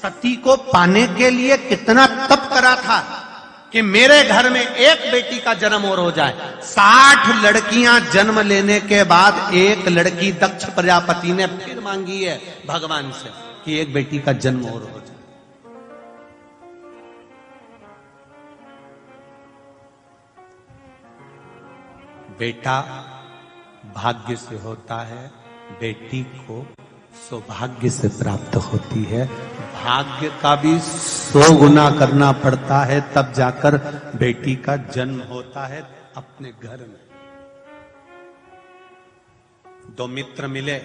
सती को पाने के लिए कितना तप करा था कि मेरे घर में एक बेटी का जन्म और हो जाए। 60 लड़कियां जन्म लेने के बाद एक लड़की दक्ष प्रजापति ने फिर मांगी है भगवान से कि एक बेटी का जन्म और हो जाए। बेटा भाग्य से होता है, बेटी को सौभाग्य से प्राप्त होती है। भाग्य का भी 100 गुना करना पड़ता है, तब जाकर बेटी का जन्म होता है अपने घर में। 2 मित्र मिले,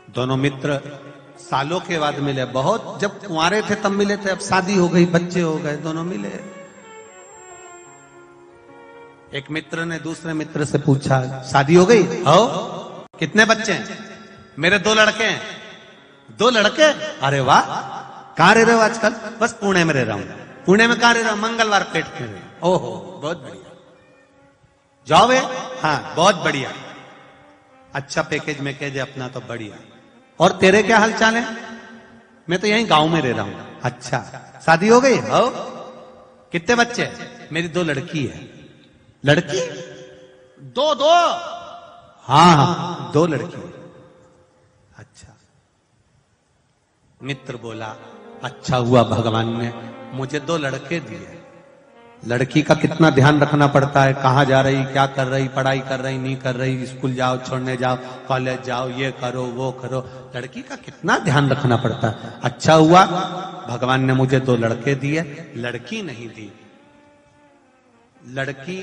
दोनों मित्र सालों के बाद मिले। बहुत जब कुंवारे थे तब मिले थे, अब शादी हो गई, बच्चे हो गए, दोनों मिले। एक मित्र ने दूसरे मित्र से पूछा, शादी हो गई? हो। कितने बच्चे हैं? मेरे 2 लड़के हैं। 2 लड़के? अरे वाह। कहां रह रहे हो आजकल? बस पुणे में रह रहा हूं। पुणे में कहां रह रहा हूं? मंगलवार पेट में रहे। ओहो, बहुत बढ़िया। जॉब है? हाँ, बहुत बढ़िया। अच्छा पैकेज में कह दे अपना तो बढ़िया। और तेरे क्या हाल चाल है? मैं तो यहीं गांव में रह रहा हूं। अच्छा, शादी हो गई? हो। कितने बच्चे? मेरी 2 लड़की है। लड़की? 2? हाँ, 2 लड़की। अच्छा। मित्र बोला, अच्छा हुआ भगवान ने मुझे 2 लड़के दिए। लड़की का कितना ध्यान रखना पड़ता है, कहां जा रही, क्या कर रही, पढ़ाई कर रही, नहीं कर रही, स्कूल जाओ, छोड़ने जाओ, कॉलेज जाओ, ये करो वो करो, लड़की का कितना ध्यान रखना पड़ता है। अच्छा हुआ भगवान ने मुझे 2 लड़के दिए, लड़की नहीं दी। लड़की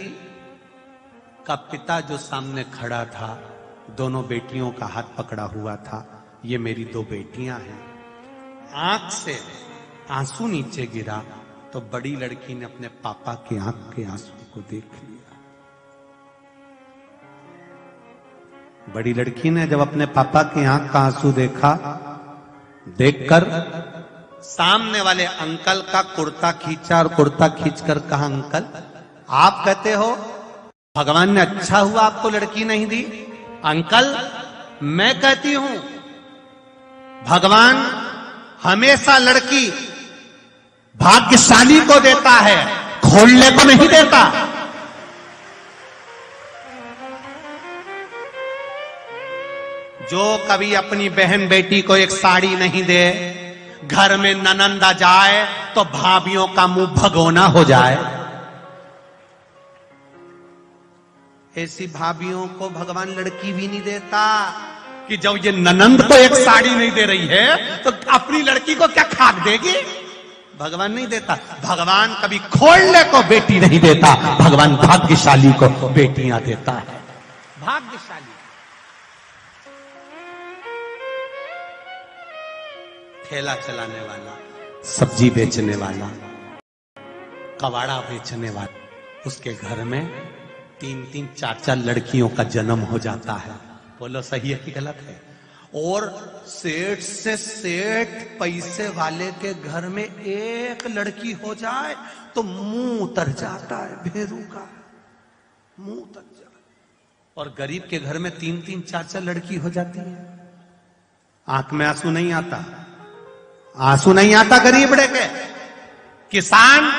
का पिता जो सामने खड़ा था, दोनों बेटियों का हाथ पकड़ा हुआ था। ये मेरी 2 बेटियां हैं। आंख से आंसू नीचे गिरा तो बड़ी लड़की ने अपने पापा के आंख के आंसू को देख लिया। बड़ी लड़की ने जब अपने पापा के आंख का आंसू देखा, देखकर सामने वाले अंकल का कुर्ता खींचा और कुर्ता खींचकर कहा, अंकल आप कहते हो भगवान ने अच्छा हुआ आपको लड़की नहीं दी? अंकल मैं कहती हूं भगवान हमेशा लड़की भाग्यशाली को देता है, खोलने को नहीं देता। जो कभी अपनी बहन बेटी को एक साड़ी नहीं दे, घर में ननंदा जाए तो भाभियों का मुंह भगोना हो जाए। ऐसी भाभियों को भगवान लड़की भी नहीं देता कि जब ये ननंद को एक साड़ी नहीं दे रही है तो अपनी लड़की को क्या खाक देगी? भगवान नहीं देता। भगवान कभी खोलने को बेटी नहीं देता, भगवान भाग्यशाली को बेटियां देता है। भाग्यशाली। ठेला चलाने वाला, सब्जी बेचने वाला, कबाड़ा बेचने वाला, उसके घर में 3-3, 4-4 लड़कियों का जन्म हो जाता है। बोलो सही है कि गलत है? और सेठ से सेठ पैसे वाले के घर में एक लड़की हो जाए तो मुंह उतर जाता है, भेरू का मुंह उतर जाता है। और गरीब के घर में 3-3, 4-4 लड़की हो जाती है। आंख में आंसू नहीं आता, आंसू नहीं आता गरीब के। किसान,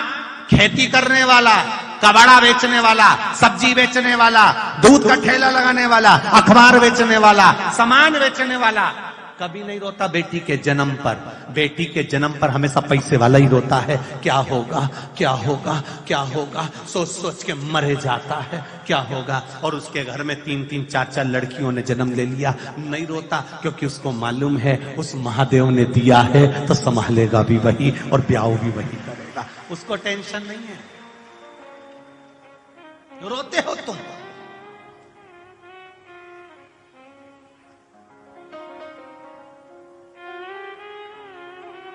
खेती करने वाला, कबाड़ा बेचने वाला, सब्जी बेचने वाला, दूध का ठेला लगाने वाला, अखबार बेचने वाला, सामान बेचने वाला, कभी नहीं रोता बेटी के जन्म पर। बेटी के जन्म पर हमेशा पैसे वाला ही रोता है। क्या होगा, क्या होगा, क्या होगा, सोच सोच के मरे जाता है, क्या होगा। और उसके घर में 3-3, 4-4 लड़कियों ने जन्म ले लिया, नहीं रोता, क्योंकि उसको मालूम है उस महादेव ने दिया है तो संभालेगा भी वही और ब्याह भी वही करेगा। उसको टेंशन नहीं है। रोते हो तुम।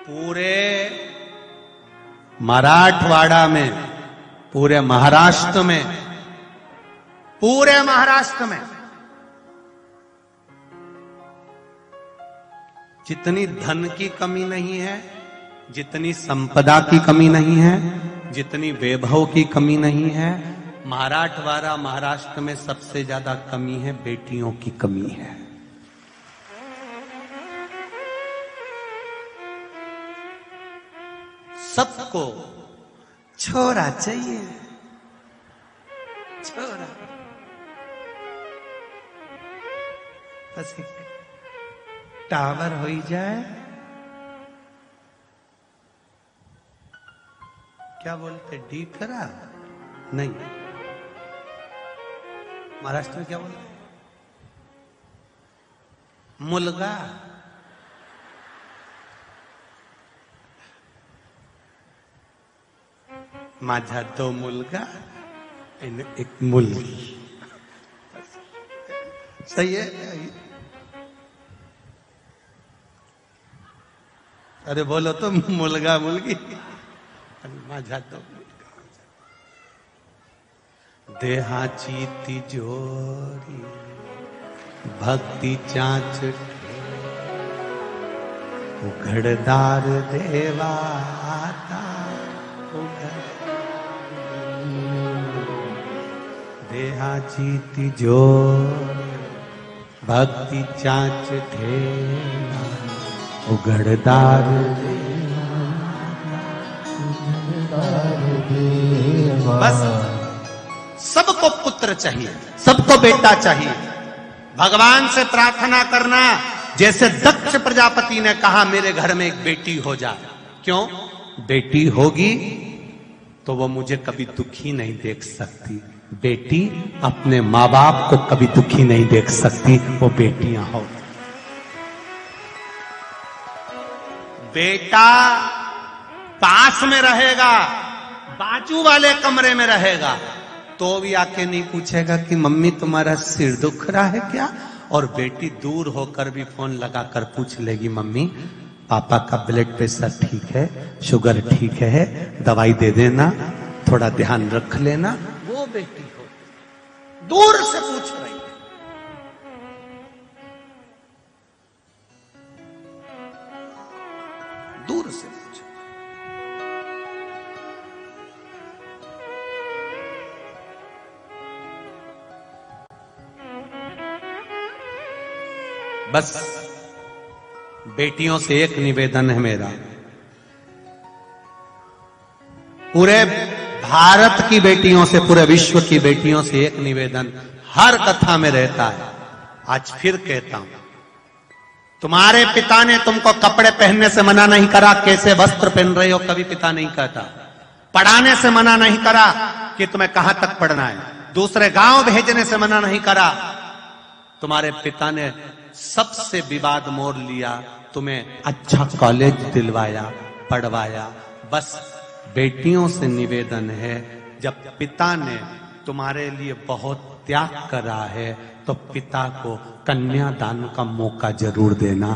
पूरे मराठवाड़ा में, पूरे महाराष्ट्र में, जितनी धन की कमी नहीं है, जितनी संपदा की कमी नहीं है, जितनी वैभव की कमी नहीं है, मराठवाड़ा महाराष्ट्र में सबसे ज्यादा कमी है बेटियों की कमी है। सबको छोरा चाहिए, छोरा। बस टावर हो जाए, क्या बोलते, डी करा नहीं, महाराष्ट्र में क्या बोलते, मुलगा। माझा 2 मुलगा आणि 1 मुलगी। सही है? अरे बोलो तो, मुलगा मुलगी, माझा 2 मुलगा। देहाची तिजोरी भक्ती चाच उघडदार देवा आता देहाची तिजोरी भक्ती चाच ठेवा उघडदार देवा। बस सबको पुत्र चाहिए, सबको बेटा चाहिए। भगवान से प्रार्थना करना, जैसे दक्ष प्रजापति ने कहा मेरे घर में एक बेटी हो जाए। क्यों? बेटी होगी तो वो मुझे कभी दुखी नहीं देख सकती। बेटी अपने माँ बाप को कभी दुखी नहीं देख सकती, वो बेटियां हो। बेटा पास में रहेगा, बाजू वाले कमरे में रहेगा, तो भी आके नहीं पूछेगा कि मम्मी तुम्हारा सिर दुख रहा है क्या। और बेटी दूर होकर भी फोन लगाकर पूछ लेगी, मम्मी पापा का ब्लड प्रेशर ठीक है, शुगर ठीक है, दवाई दे देना, थोड़ा ध्यान रख लेना। वो बेटी हो, दूर से पूछ रही है। दूर से पूछ। बस बेटियों से एक निवेदन है मेरा, पूरे भारत की बेटियों से, पूरे विश्व की बेटियों से एक निवेदन हर कथा में रहता है, आज फिर कहता हूं। तुम्हारे पिता ने तुमको कपड़े पहनने से मना नहीं करा, कैसे वस्त्र पहन रहे हो कभी पिता नहीं कहता। पढ़ाने से मना नहीं करा कि तुम्हें कहां तक पढ़ना है, दूसरे गांव भेजने से मना नहीं करा। तुम्हारे पिता ने सबसे विवाद मोड़ लिया, तुम्हें अच्छा कॉलेज दिलवाया, पढ़वाया। बस बेटियों से निवेदन है, जब पिता ने तुम्हारे लिए बहुत त्याग करा है तो पिता को कन्यादान का मौका जरूर देना।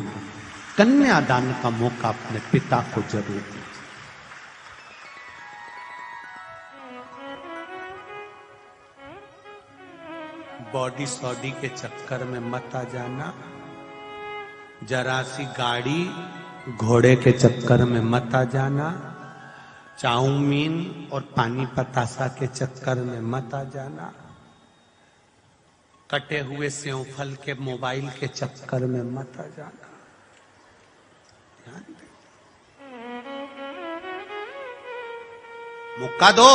कन्यादान का मौका अपने पिता को जरूर देना। बॉडी सॉडी के चक्कर में मत आ जाना, जरा सी गाड़ी घोड़े के चक्कर में मत आ जाना, चाउमीन और पानी पतासा के चक्कर में मत आ जाना, कटे हुए सेवफल के मोबाइल के चक्कर में मत आ जाना। मौका दो,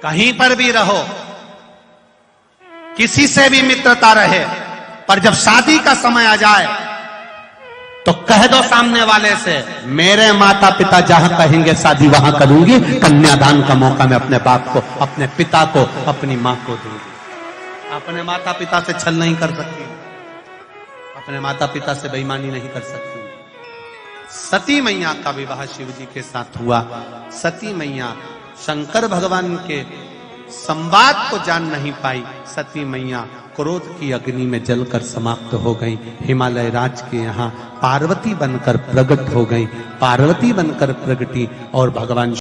कहीं पर भी रहो, किसी से भी मित्रता रहे, पर जब शादी का समय आ जाए तो कह दो सामने वाले से, मेरे माता पिता जहां कहेंगे शादी वहां करूंगी, कन्यादान का मौका मैं अपने बाप को, अपने पिता को, अपनी मां को दूंगी। अपने माता पिता से छल नहीं कर सकती, अपने माता पिता से बेईमानी नहीं कर सकती। सती मैया का विवाह शिव जी के साथ हुआ। सती मैया शंकर भगवान के संवाद को जान नहीं पाई। सती मैया क्रोध की अग्नि में जलकर समाप्त हो गई। हिमालय राज के यहाँ पार्वती बनकर प्रकट हो गई। पार्वती बनकर प्रगटी और भगवान